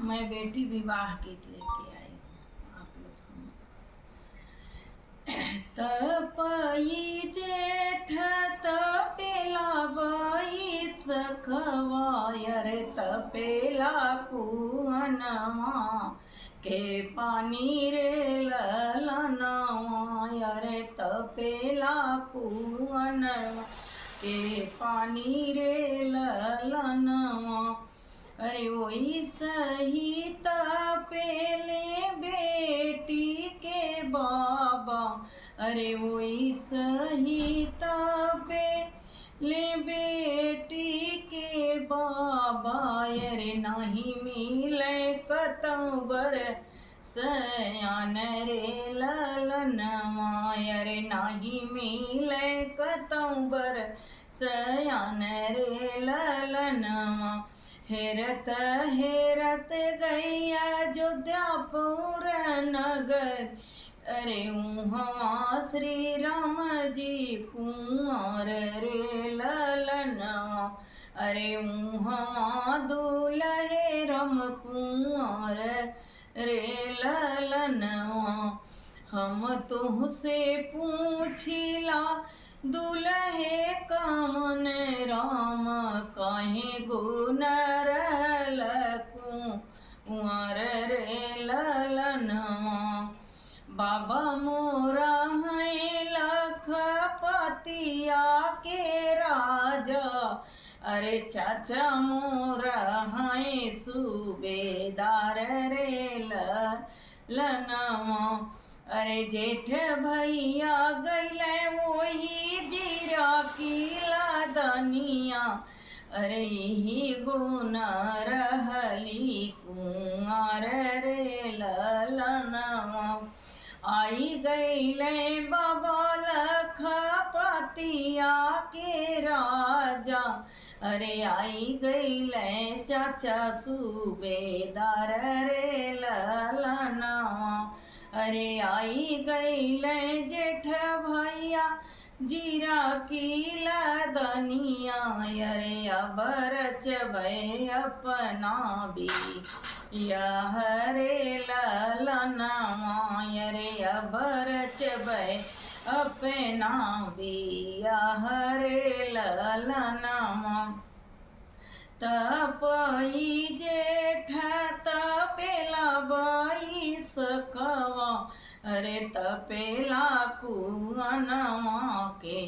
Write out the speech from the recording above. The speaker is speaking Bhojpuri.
मैं बेटी विवाह गीत लेके आई हूँ, आप लोग सुनो। तपई जेठ तपेला बई सखवा, रे तपेला कुअनवा के पानी रे ललनवा, रे तपेला कुअनवा के पानी रे ललनवा। अरे वही सही तपेले बेटी के बाबा, अरे वही सही तपेले बेटी के बाबा, अरे नहीं मिले कतबर सयान रे ललनवा, अरे नहीं मिले कतबर सयान रे ललनवा। हेरत हेरत गई अयोध्यापुर नगर, अरे उहाँ श्री राम जी कुंवर रे ललनवा, अरे उहाँ दुल्हे राम कुंवर रे ललनवा। हम तुहसे पूछिला दुल्हे कामन राम, काहे गुण रहल कुंवर रे ललनवा। बाबा मोरा है लखपतिया के राजा, अरे चाचा मोरा है सूबेदार रे ललनवा। अरे जेठ भैया गैले वही जीरा की लादनिया, अरे यही गुण रहली कुंवर रे ललनवा। आई गैले बाबा लखपतिया के राजा, अरे आई गैले चाचा सूबेदार रे ललनवा। अरे आई गैले जेठ भैया जीरा की लदनिया, अरे अब रचबै अपना भी यह रे ललनवा, अरे अब रचबै अपना भी यह रे ललनवा। तपई जेठ तपेला बई सखवा, अरे तपेला कुअनवा के